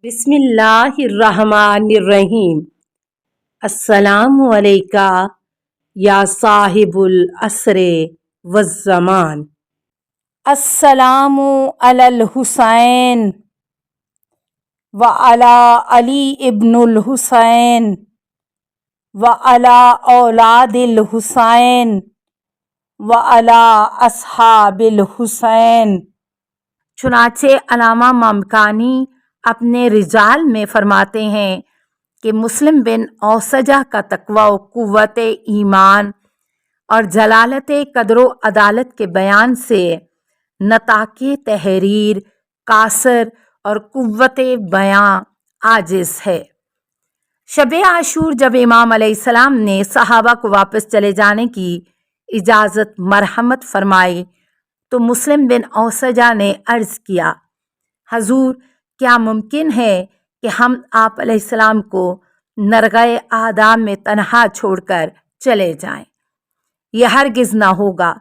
بسم اللہ الرحمن الرحیم۔ السلام علیکہ یا صاحب العصر والزمان۔ السلام علی الحسین وعلی علی ابن الحسین وعلی اولاد الحسین وعلی اصحاب الحسین۔ چنانچہ علامہ مامکانی اپنے رجال میں فرماتے ہیں کہ مسلم بن اوسجہ کا تقویٰ و قوت ایمان اور جلالت قدر و عدالت کے بیان سے نطاق تحریر قاصر اور قوت بیاں عاجز ہے۔ شب عاشور جب امام علیہ السلام نے صحابہ کو واپس چلے جانے کی اجازت مرحمت فرمائی تو مسلم بن اوسجہ نے عرض کیا، حضور کیا ممکن ہے کہ ہم آپ علیہ السلام کو نرغۂ آداب میں تنہا چھوڑ کر چلے جائیں؟ یہ ہرگز نہ ہوگا،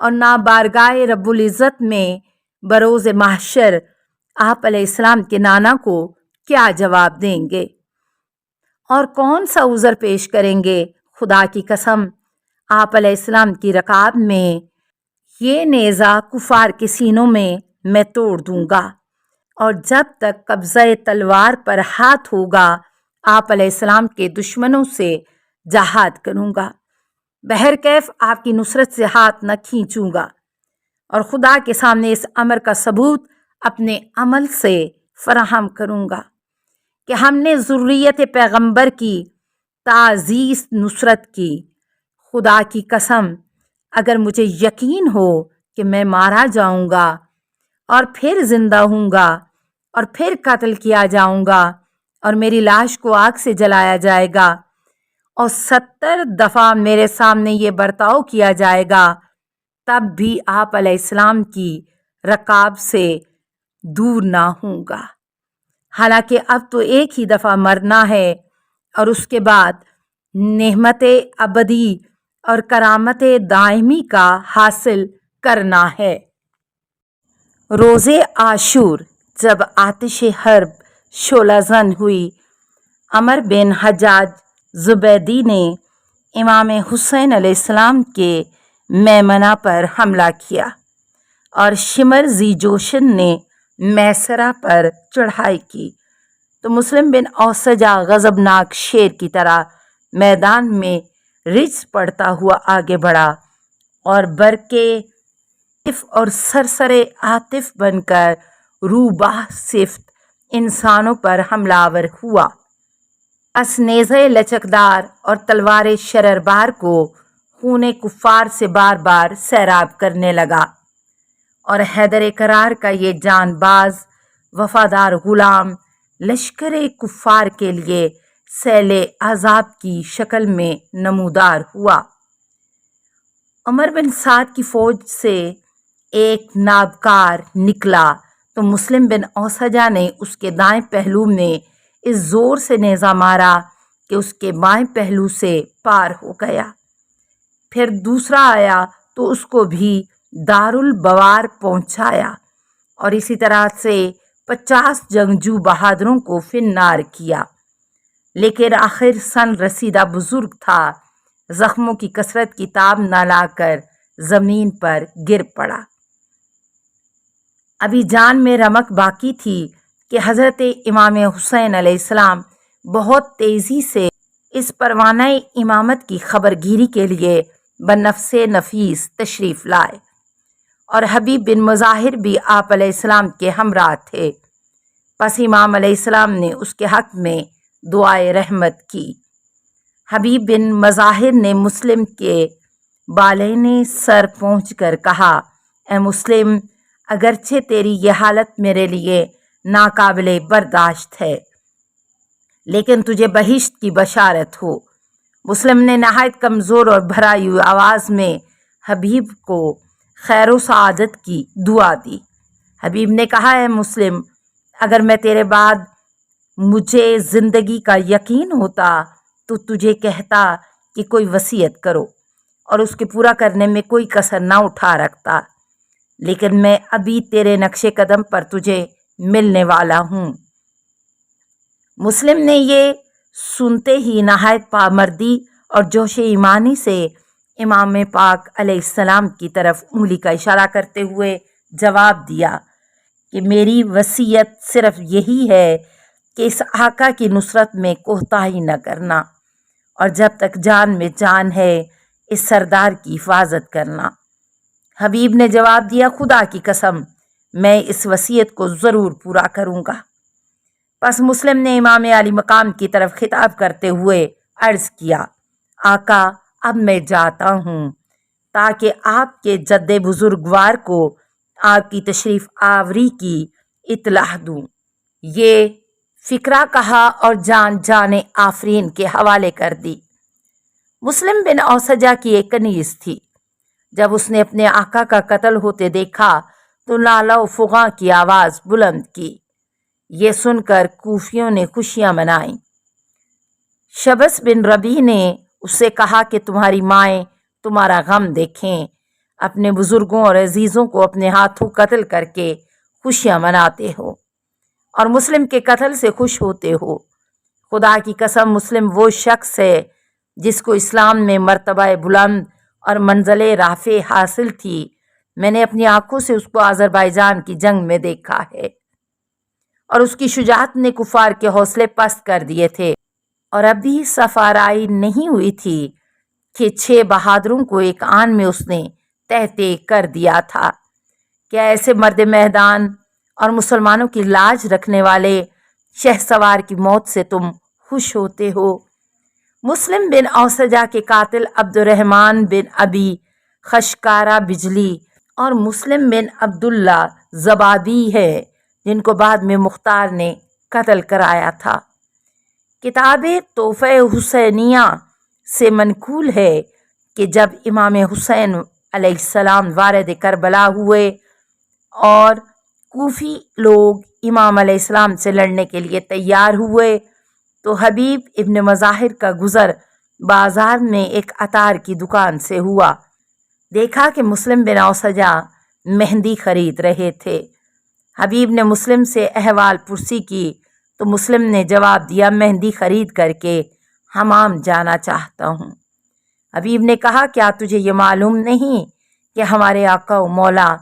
اور نہ بارگاہ رب العزت میں بروز محشر آپ علیہ السلام کے نانا کو کیا جواب دیں گے اور کون سا عذر پیش کریں گے۔ خدا کی قسم آپ علیہ السلام کی رکاب میں یہ نیزہ کفار کے سینوں میں توڑ دوں گا، اور جب تک قبضہ تلوار پر ہاتھ ہوگا آپ علیہ السلام کے دشمنوں سے جہاد کروں گا، بہرکیف آپ کی نصرت سے ہاتھ نہ کھینچوں گا، اور خدا کے سامنے اس امر کا ثبوت اپنے عمل سے فراہم کروں گا کہ ہم نے ذریت پیغمبر کی تعزیز نصرت کی۔ خدا کی قسم اگر مجھے یقین ہو کہ میں مارا جاؤں گا اور پھر زندہ ہوں گا اور پھر قتل کیا جاؤں گا اور میری لاش کو آگ سے جلایا جائے گا اور 70 دفعہ میرے سامنے یہ برتاؤ کیا جائے گا، تب بھی آپ علیہ السلام کی رکاب سے دور نہ ہوں گا، حالانکہ اب تو ایک ہی دفعہ مرنا ہے اور اس کے بعد نعمت ابدی اور کرامت دائمی کا حاصل کرنا ہے۔ روز عاشور جب آتش حرب شعلہ زن ہوئی، عمر بن حجاج زبیدی نے امام حسین علیہ السلام کے میمنہ پر حملہ کیا اور شمر ذی جوشن نے میسرہ پر چڑھائی کی تو مسلم بن اوسجہ غضبناک شیر کی طرح میدان میں رجز پڑتا ہوا آگے بڑھا اور برقِ اور سرسر عاطف بن کر روباہ صفت انسانوں پر حملہ آور ہوا۔ اس نیزہ لچکدار اور تلوار شرربار کو خون کفار سے بار بار سیراب کرنے لگا، اور حیدر کرار کا یہ جان باز وفادار غلام لشکر کفار کے لیے سیل عذاب کی شکل میں نمودار ہوا۔ عمر بن سعد کی فوج سے ایک نابکار نکلا تو مسلم بن اوسجہ نے اس کے دائیں پہلو میں اس زور سے نیزہ مارا کہ اس کے بائیں پہلو سے پار ہو گیا۔ پھر دوسرا آیا تو اس کو بھی دارالبوار پہنچایا، اور اسی طرح سے 50 جنگجو بہادروں کو فنار کیا، لیکن آخر سن رسیدہ بزرگ تھا، زخموں کی کثرت کی تاب نہ لا کر زمین پر گر پڑا۔ ابھی جان میں رمق باقی تھی کہ حضرت امام حسین علیہ السلام بہت تیزی سے اس پروانہ امامت کی خبر گیری کے لیے بنفس نفیس تشریف لائے، اور حبیب بن مظاہر بھی آپ علیہ السلام کے ہمراہ تھے۔ پس امام علیہ السلام نے اس کے حق میں دعائے رحمت کی۔ حبیب بن مظاہر نے مسلم کے بالین سر پہنچ کر کہا، اے مسلم، اگرچہ تیری یہ حالت میرے لیے ناقابل برداشت ہے، لیکن تجھے بہشت کی بشارت ہو۔ مسلم نے نہایت کمزور اور بھرائی ہوئی آواز میں حبیب کو خیر و سعادت کی دعا دی۔ حبیب نے کہا، اے مسلم، اگر میں تیرے بعد مجھے زندگی کا یقین ہوتا تو تجھے کہتا کہ کوئی وصیت کرو اور اس کے پورا کرنے میں کوئی کسر نہ اٹھا رکھتا، لیکن میں ابھی تیرے نقش قدم پر تجھے ملنے والا ہوں۔ مسلم نے یہ سنتے ہی نہایت پامردی اور جوش ایمانی سے امام پاک علیہ السلام کی طرف انگلی کا اشارہ کرتے ہوئے جواب دیا کہ میری وصیت صرف یہی ہے کہ اس آقا کی نصرت میں کوتاہی نہ کرنا، اور جب تک جان میں جان ہے اس سردار کی حفاظت کرنا۔ حبیب نے جواب دیا، خدا کی قسم میں اس وصیت کو ضرور پورا کروں گا۔ پس مسلم نے امام علی مقام کی طرف خطاب کرتے ہوئے عرض کیا، آقا اب میں جاتا ہوں تاکہ آپ کے جد بزرگوار کو آپ کی تشریف آوری کی اطلاع دوں۔ یہ فکرہ کہا اور جان آفرین کے حوالے کر دی۔ مسلم بن اوسجہ کی ایک کنیز تھی۔ جب اس نے اپنے آقا کا قتل ہوتے دیکھا تو نالہ و فغاں کی آواز بلند کی۔ یہ سن کر کوفیوں نے خوشیاں منائیں۔ شبس بن ربیع نے اس سے کہا کہ تمہاری مائیں تمہارا غم دیکھیں، اپنے بزرگوں اور عزیزوں کو اپنے ہاتھوں قتل کر کے خوشیاں مناتے ہو اور مسلم کے قتل سے خوش ہوتے ہو۔ خدا کی قسم مسلم وہ شخص ہے جس کو اسلام میں مرتبہ بلند اور منزل رافع حاصل تھی۔ میں نے اپنی آنکھوں سے اس کو آذربائیجان کی جنگ میں دیکھا ہے، اور اس کی شجاعت نے کفار کے حوصلے پست کر دیے تھے، اور ابھی صف آرائی نہیں ہوئی تھی کہ 6 بہادروں کو ایک آن میں اس نے تہتے کر دیا تھا۔ کیا ایسے مرد میدان اور مسلمانوں کی لاج رکھنے والے شہسوار کی موت سے تم خوش ہوتے ہو؟ مسلم بن اوسجہ کے قاتل عبد الرحمن بن ابی خشکارہ بجلی اور مسلم بن عبداللہ زبابی ہے، جن کو بعد میں مختار نے قتل کرایا تھا۔ کتاب تحفہ حسینیہ سے منقول ہے کہ جب امام حسین علیہ السلام وارد کربلا ہوئے اور کوفی لوگ امام علیہ السلام سے لڑنے کے لیے تیار ہوئے تو حبیب ابن مظاہر کا گزر بازار میں ایک عطار کی دکان سے ہوا۔ دیکھا کہ مسلم بن اوسجہ مہندی خرید رہے تھے۔ حبیب نے مسلم سے احوال پرسی کی تو مسلم نے جواب دیا، مہندی خرید کر کے حمام جانا چاہتا ہوں۔ حبیب نے کہا، کیا تجھے یہ معلوم نہیں کہ ہمارے آقا و مولا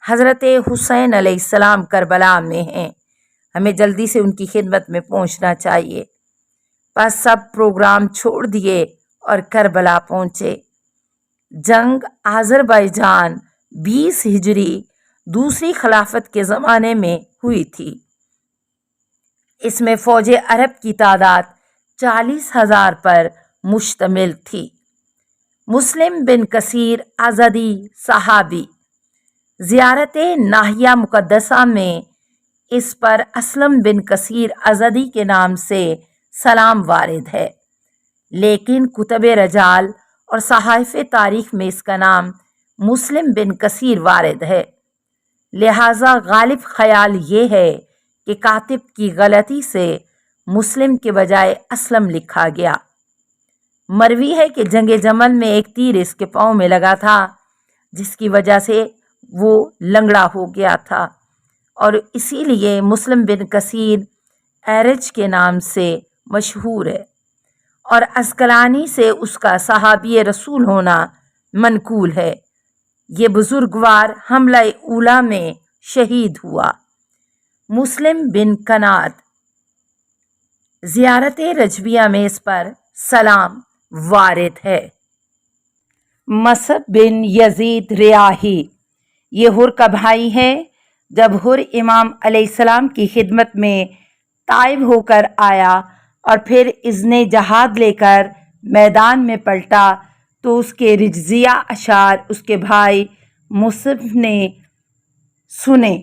حضرت حسین علیہ السلام کربلا میں ہیں؟ ہمیں جلدی سے ان کی خدمت میں پہنچنا چاہیے۔ پس سب پروگرام چھوڑ دیے اور کربلا پہنچے۔ جنگ آذربائیجان 20 ہجری دوسری خلافت کے زمانے میں ہوئی تھی۔ اس میں فوج عرب کی تعداد 40,000 پر مشتمل تھی۔ مسلم بن کثیر ازدی صحابی۔ زیارت ناحیہ مقدسہ میں اس پر اسلم بن کثیر ازدی کے نام سے سلام وارد ہے، لیکن کتب رجال اور صحائف تاریخ میں اس کا نام مسلم بن کثیر وارد ہے، لہذا غالب خیال یہ ہے کہ کاتب کی غلطی سے مسلم کے بجائے اسلم لکھا گیا۔ مروی ہے کہ جنگ جمل میں ایک تیر اس کے پاؤں میں لگا تھا، جس کی وجہ سے وہ لنگڑا ہو گیا تھا، اور اسی لیے مسلم بن کثیر ایرج کے نام سے مشہور ہے، اور عسقلانی سے اس کا صحابی رسول ہونا منقول ہے۔ یہ بزرگوار حملہ اولیٰ میں شہید ہوا۔ مسلم بن کناد۔ زیارت رجبیہ میں اس پر سلام وارد ہے۔ مصعب بن یزید ریاحی۔ یہ حر کا بھائی ہے۔ جب حر امام علیہ السلام کی خدمت میں تائب ہو کر آیا اور پھر اذن جہاد لے کر میدان میں پلٹا تو اس کے رجزیہ اشعار اس کے بھائی مصعب نے سنے۔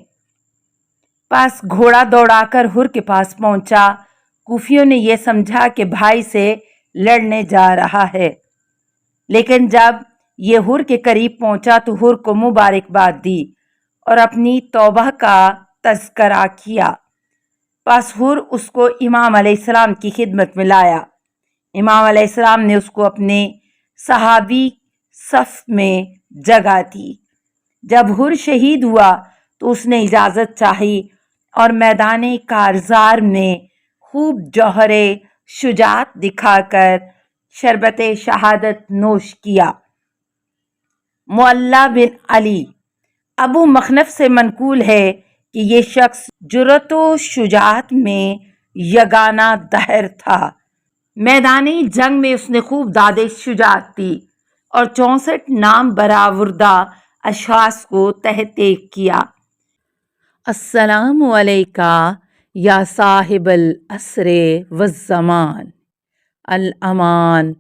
پس گھوڑا دوڑا کر حر کے پاس پہنچا۔ کوفیوں نے یہ سمجھا کہ بھائی سے لڑنے جا رہا ہے، لیکن جب یہ حر کے قریب پہنچا تو حر کو مبارکباد دی اور اپنی توبہ کا تذکرہ کیا۔ پس حر اس کو امام علیہ السلام کی خدمت میں لایا۔ امام علیہ السلام نے اس کو اپنے صحابی صف میں جگہ دی۔ جب حر شہید ہوا تو اس نے اجازت چاہی اور میدان کارزار میں خوب جوہر شجاعت دکھا کر شربت شہادت نوش کیا۔ معلّہ بن علی ابو مخنف سے منقول ہے کہ یہ شخص جرأت و شجاعت میں یگانہ دہر تھا۔ میدانی جنگ میں اس نے خوب داد شجاعت دی اور 64 نام برآوردہ اشخاص کو تحت کیا۔ السلام علیکہ یا صاحب العصر والزمان، الامان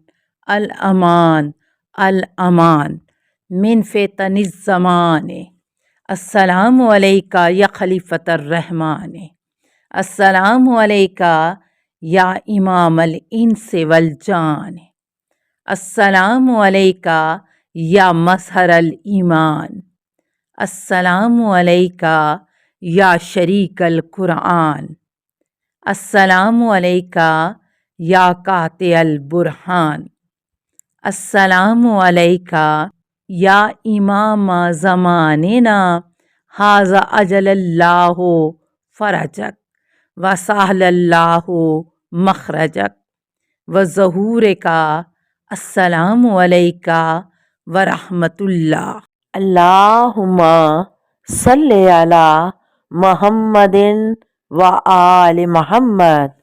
الامان الامان من فتن الزمان، السلام علیکہ یا خلیفۃ الرحمن، السلام علیکہ یا امام الانس والجان، السلام علیکہ یا مظہر الایمان، السلام علیکہ یا شریک القرآن، السلام علیکہ یا قاطع البرہان، السلام علیکہ یا امام زماننا ھذا اجل اللہ فرجک وسہل اللہ مخرجک وظہورک، السلام علیکہ ورحمۃ اللہ۔ اللہم صلی علی محمد و آل محمد۔